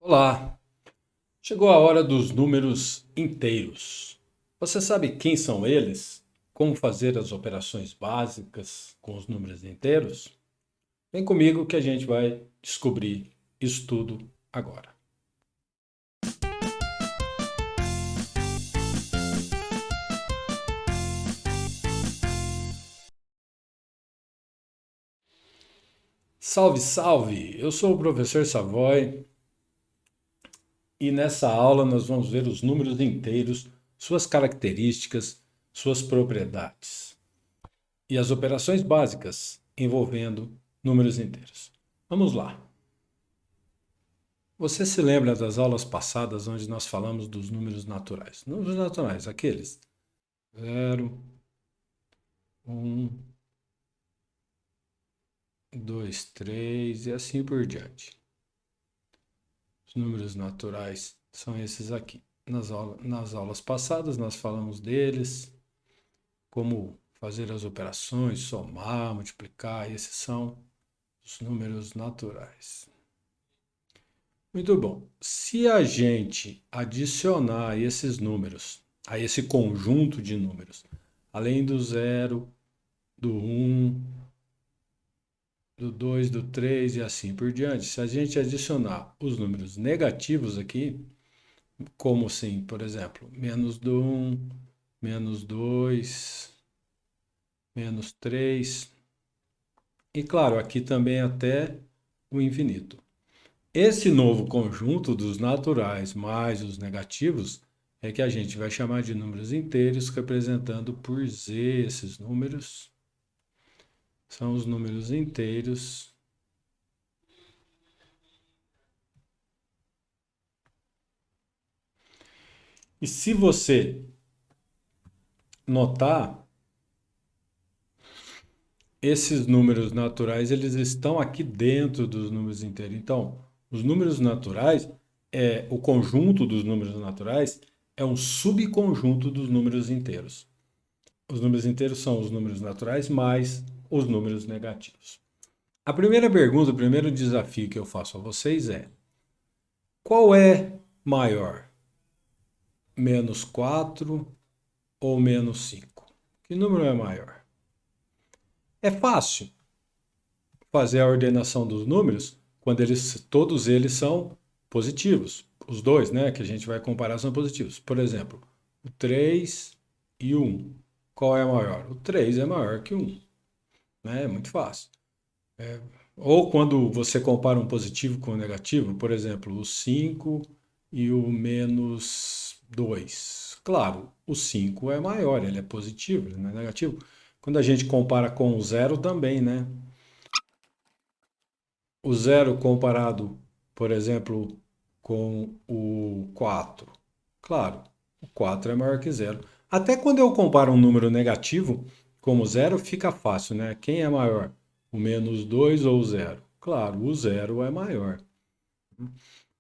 Olá! Chegou a hora dos números inteiros. Você sabe quem são eles? Como fazer as operações básicas com os números inteiros? Vem comigo que a gente vai descobrir isso tudo agora. Salve, salve! Eu sou o professor Savoy e nessa aula nós vamos ver os números inteiros, suas características, suas propriedades e as operações básicas envolvendo números inteiros. Vamos lá. Você se lembra das aulas passadas onde nós falamos dos números naturais? Números naturais, aqueles 0, 1, 2, 3 e assim por diante. Os números naturais são esses aqui. Nas aulas passadas nós falamos deles, como fazer as operações, somar, multiplicar, e esses são os números naturais. Muito bom. Se a gente adicionar esses números a esse conjunto de números, além do 0, do 1, do 2, do 3 e assim por diante, se a gente adicionar os números negativos aqui, como assim, por exemplo, menos do 1, menos 2, menos 3, e claro, aqui também até o infinito. Esse novo conjunto dos naturais mais os negativos é que a gente vai chamar de números inteiros, representando por z esses números. São os números inteiros. E se você notar, esses números naturais, eles estão aqui dentro dos números inteiros. Então, os números naturais, o conjunto dos números naturais é um subconjunto dos números inteiros. Os números inteiros são os números naturais mais os números negativos. A primeira pergunta, o primeiro desafio que eu faço a vocês é: qual é maior? Menos 4 ou menos 5? Que número é maior? É fácil fazer a ordenação dos números quando todos eles são positivos. Os dois, né, que a gente vai comparar são positivos. Por exemplo, o 3 e o 1. Qual é maior? O 3 é maior que o 1. Né? É muito fácil. Ou quando você compara um positivo com um negativo, por exemplo, o 5 e o menos 2. Claro, o 5 é maior, ele é positivo, ele não é negativo. Quando a gente compara com o zero também, né? O zero comparado, por exemplo, com o 4. Claro, o 4 é maior que zero. Até quando eu comparo um número negativo como zero, fica fácil, né? Quem é maior? O menos 2 ou o zero? Claro, o zero é maior.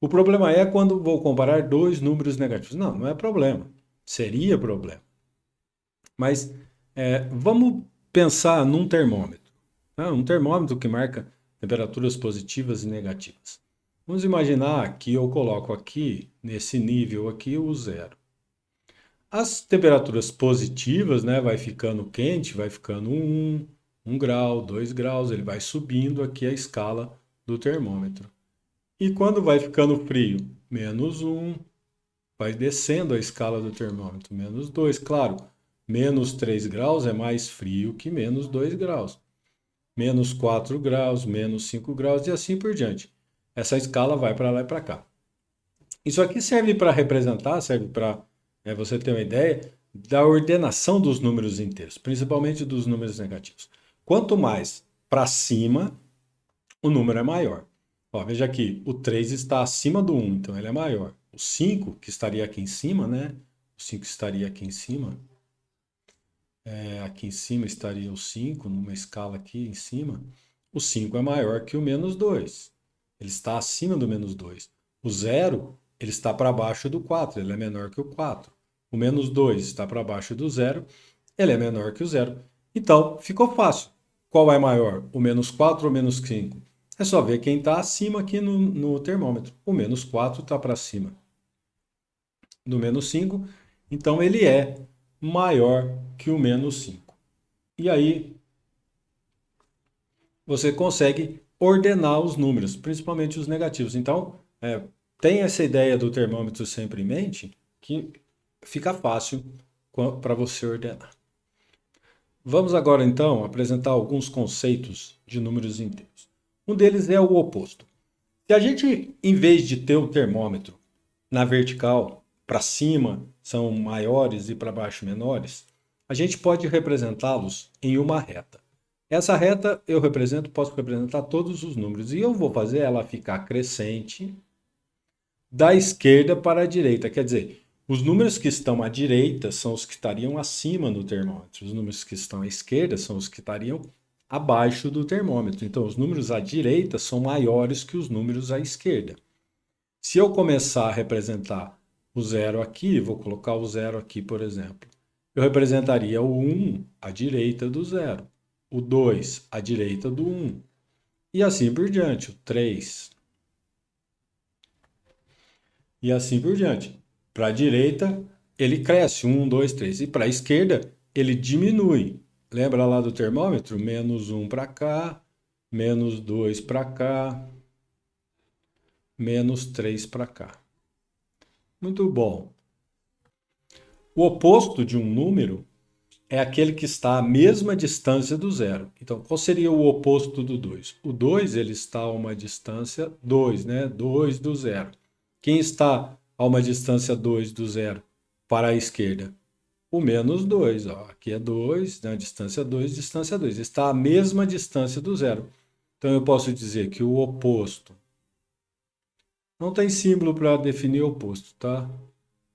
O problema é quando vou comparar dois números negativos. Não, não é problema. Seria problema. Mas vamos pensar num termômetro. Né? Um termômetro que marca temperaturas positivas e negativas. Vamos imaginar que eu coloco aqui, nesse nível aqui, o zero. As temperaturas positivas, né, vai ficando quente, vai ficando 1 grau, 2 graus, ele vai subindo aqui a escala do termômetro. E quando vai ficando frio, -1, vai descendo a escala do termômetro, -2. Claro, -3 graus é mais frio que -2 graus. -4 graus, -5 graus e assim por diante. Essa escala vai para lá e para cá. Isso aqui serve para representar, serve para você ter uma ideia da ordenação dos números inteiros, principalmente dos números negativos. Quanto mais para cima, o número é maior. Ó, veja aqui, o 3 está acima do 1, então ele é maior. O 5, que estaria aqui em cima, né? O 5 estaria aqui em cima. Aqui em cima estaria o 5, numa escala aqui em cima. O 5 é maior que o -2. Ele está acima do -2. O 0, ele está para baixo do 4, ele é menor que o 4. O -2 está para baixo do 0, ele é menor que o 0. Então, ficou fácil. Qual é maior, o -4 ou o -5? É só ver quem está acima aqui no termômetro. O menos 4 está para cima do menos 5, então ele é maior que o menos 5. E aí você consegue ordenar os números, principalmente os negativos. Então, tem essa ideia do termômetro sempre em mente, que fica fácil para você ordenar. Vamos agora, então, apresentar alguns conceitos de números inteiros. Um deles é o oposto. Se a gente, em vez de ter o termômetro na vertical, para cima são maiores e para baixo menores, a gente pode representá-los em uma reta. Essa reta posso representar todos os números e eu vou fazer ela ficar crescente da esquerda para a direita. Quer dizer, os números que estão à direita são os que estariam acima do termômetro. Os números que estão à esquerda são os que estariam abaixo do termômetro. Então, os números à direita são maiores que os números à esquerda. Se eu começar a representar o zero aqui, vou colocar o zero aqui, por exemplo. Eu representaria o 1 à direita do zero, o 2 à direita do 1, e assim por diante, o 3. E assim por diante. Para a direita, ele cresce, 1, 2, 3. E para a esquerda, ele diminui. Lembra lá do termômetro? Menos 1 para cá, menos 2 para cá, menos 3 para cá. Muito bom. O oposto de um número é aquele que está à mesma distância do zero. Então, qual seria o oposto do 2? O 2 ele está a uma distância 2, né? 2 do zero. Quem está a uma distância 2 do zero para a esquerda? O menos 2. Ó. Aqui é 2, né? Distância 2, distância 2. Está à mesma distância do zero. Então, eu posso dizer que o oposto... Não tem símbolo para definir o oposto, tá?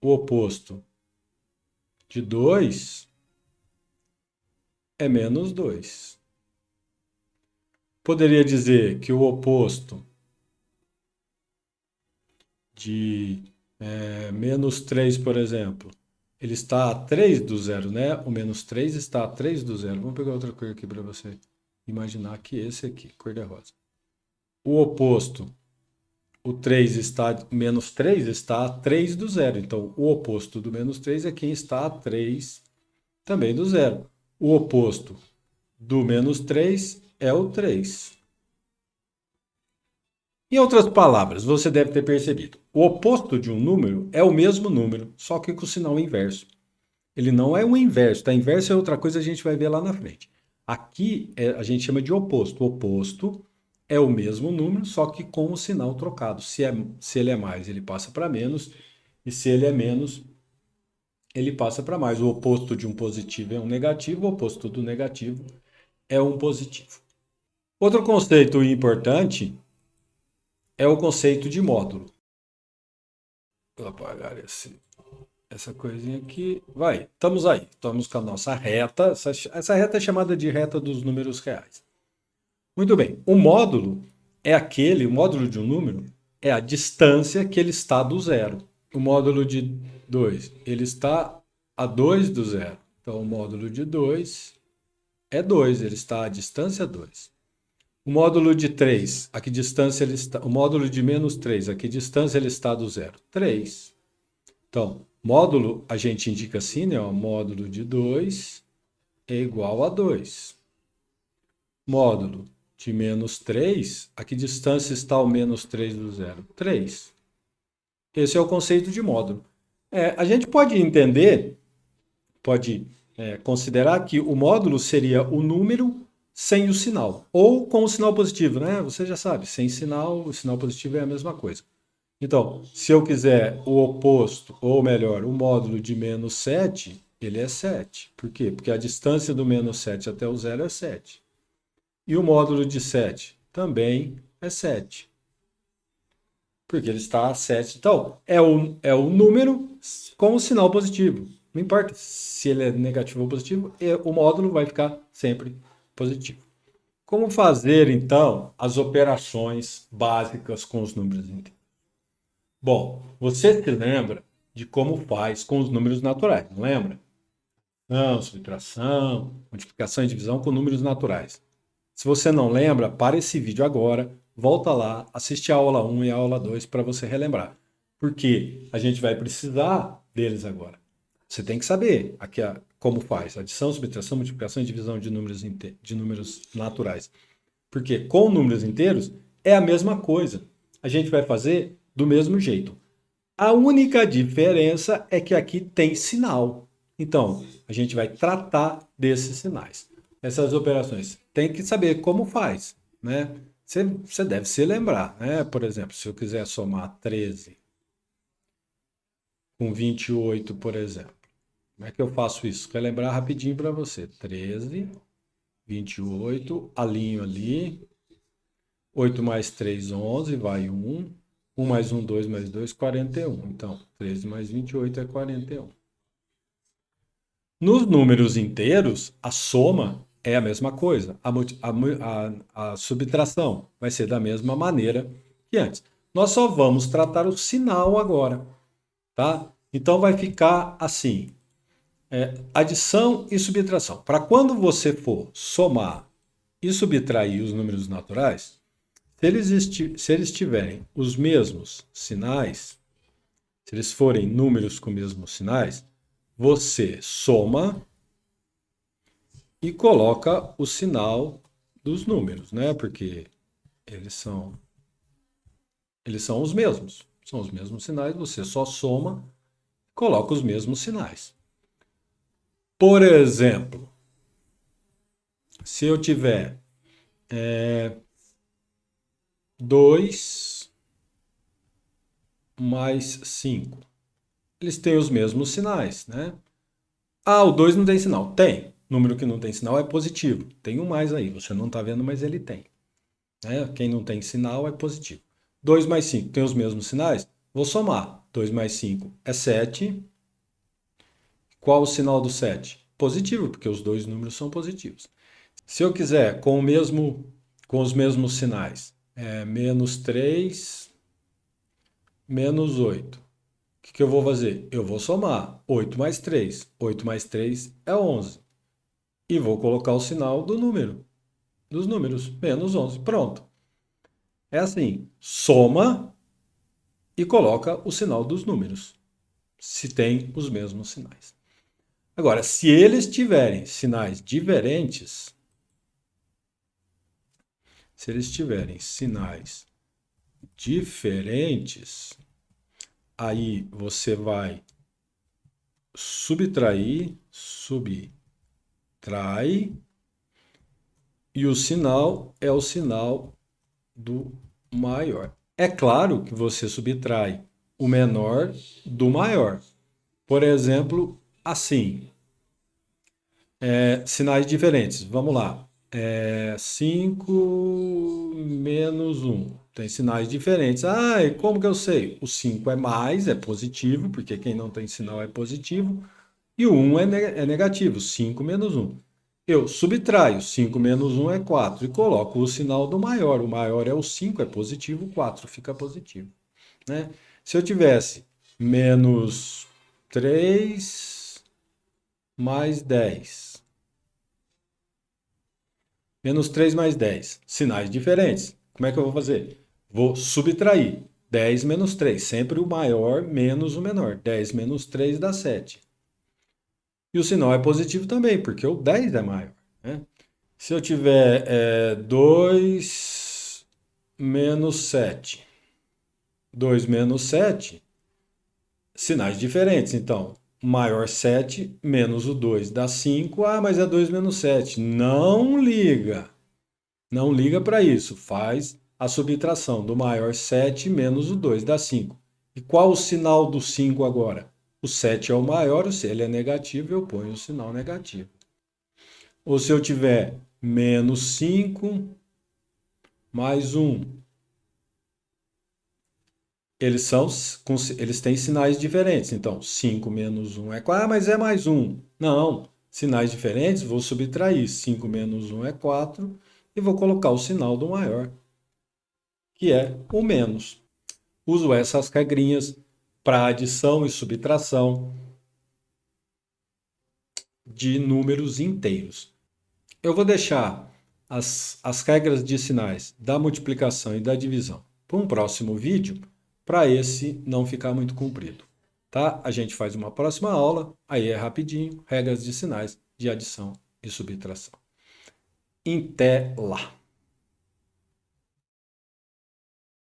O oposto de 2 é menos 2. Poderia dizer que o oposto de menos 3, por exemplo, ele está a 3 do zero, né? O menos 3 está a 3 do zero. Vamos pegar outra cor aqui para você imaginar que esse aqui, cor de rosa. O oposto, o 3 está, menos 3 está a 3 do zero. Então, o oposto do menos 3 é quem está a 3 também do zero. O oposto do menos 3 é o 3. Em outras palavras, você deve ter percebido, o oposto de um número é o mesmo número, só que com o sinal inverso. Ele não é o inverso, tá? Inverso é outra coisa que a gente vai ver lá na frente. Aqui a gente chama de oposto. O oposto é o mesmo número, só que com o sinal trocado. Se ele é mais, ele passa para menos, e se ele é menos, ele passa para mais. O oposto de um positivo é um negativo, o oposto do negativo é um positivo. Outro conceito importante é o conceito de módulo. Vou apagar essa coisinha aqui. Vai, estamos aí. Estamos com a nossa reta. Essa reta é chamada de reta dos números reais. Muito bem. O módulo o módulo de um número é a distância que ele está do zero. O módulo de 2, ele está a 2 do zero. Então, o módulo de 2 é 2, ele está à distância 2. O módulo de 3, a que distância ele está? O módulo de menos 3, a que distância ele está do zero? 3. Então, módulo a gente indica assim, né? O módulo de 2 é igual a 2. Módulo de menos 3, a que distância está o menos 3 do zero? 3. Esse é o conceito de módulo. A gente pode entender, considerar que o módulo seria o número sem o sinal, ou com o sinal positivo, né? Você já sabe, sem sinal, o sinal positivo é a mesma coisa. Então, se eu quiser o oposto, ou melhor, o módulo de menos 7, ele é 7. Por quê? Porque a distância do menos 7 até o zero é 7. E o módulo de 7 também é 7. Porque ele está a 7. Então, é o número com o sinal positivo. Não importa se ele é negativo ou positivo, o módulo vai ficar sempre positivo. Como fazer, então, as operações básicas com os números inteiros? Bom, você se lembra de como faz com os números naturais, não lembra? Não, subtração, multiplicação e divisão com números naturais. Se você não lembra, para esse vídeo agora, volta lá, assiste a aula 1 e a aula 2 para você relembrar. Porque a gente vai precisar deles agora. Você tem que saber aqui como faz adição, subtração, multiplicação e divisão de números naturais. Porque com números inteiros é a mesma coisa. A gente vai fazer do mesmo jeito. A única diferença é que aqui tem sinal. Então, a gente vai tratar desses sinais. Essas operações tem que saber como faz, né? Você deve se lembrar, né? Por exemplo, se eu quiser somar 13 com 28, por exemplo. Como é que eu faço isso? Relembrar rapidinho para você. 13, 28, alinho ali. 8 mais 3, 11, vai 1. 1 mais 1, 2 mais 2, 41. Então, 13 mais 28 é 41. Nos números inteiros, a soma é a mesma coisa. A subtração vai ser da mesma maneira que antes. Nós só vamos tratar o sinal agora, tá? Então vai ficar assim: adição e subtração. Para quando você for somar e subtrair os números naturais, se eles tiverem os mesmos sinais, se eles forem números com mesmos sinais, você soma e coloca o sinal dos números, né? Porque eles são, eles são os mesmos. São os mesmos sinais, você só soma, coloca os mesmos sinais. Por exemplo, se eu tiver 2 mais 5, eles têm os mesmos sinais, né? Ah, o 2 não tem sinal. Tem. Número que não tem sinal é positivo. Tem um mais aí, você não está vendo, mas ele tem. Né? Quem não tem sinal é positivo. 2 mais 5 tem os mesmos sinais? Vou somar. 2 mais 5 é 7. Qual o sinal do 7? Positivo, porque os dois números são positivos. Se eu quiser com os mesmos sinais, menos 3, menos 8. O que eu vou fazer? Eu vou somar 8 mais 3. 8 mais 3 é 11. E vou colocar o sinal dos números, menos 11. Pronto. É assim, soma e coloca o sinal dos números, se tem os mesmos sinais. Agora, se eles tiverem sinais diferentes, se eles tiverem sinais diferentes, aí você vai subtrai, e o sinal é o sinal do maior. É claro que você subtrai o menor do maior. Por exemplo, assim, sinais diferentes. Vamos lá. 5 menos 1. Tem sinais diferentes. Ah, e como que eu sei? O 5 é mais, é positivo, porque quem não tem sinal é positivo. E o 1 é negativo, 5 menos 1. Eu subtraio, 5 menos 1 é 4 e coloco o sinal do maior. O maior é o 5, é positivo, o 4 fica positivo. Né? Se eu tivesse menos 3 mais 10. Menos 3 mais 10. Sinais diferentes. Como é que eu vou fazer? Vou subtrair. 10 menos 3. Sempre o maior menos o menor. 10 menos 3 dá 7. E o sinal é positivo também, porque o 10 é maior. Né? Se eu tiver 2 menos 7. 2 menos 7, sinais diferentes. Então, maior 7 menos o 2 dá 5. Ah, mas é 2 menos 7. Não liga. Não liga para isso. Faz a subtração do maior 7 menos o 2 dá 5. E qual o sinal do 5 agora? O 7 é o maior, se ele é negativo, eu ponho o sinal negativo. Ou se eu tiver menos 5 mais 1. Eles têm sinais diferentes. Então, 5 menos 1 é 4. Ah, mas é mais 1. Não. Sinais diferentes, vou subtrair. 5 menos 1 é 4. E vou colocar o sinal do maior, que é o menos. Uso essas regrinhas para adição e subtração de números inteiros. Eu vou deixar as regras de sinais da multiplicação e da divisão para um próximo vídeo, para esse não ficar muito comprido. Tá? A gente faz uma próxima aula, aí é rapidinho, regras de sinais de adição e subtração. Até lá!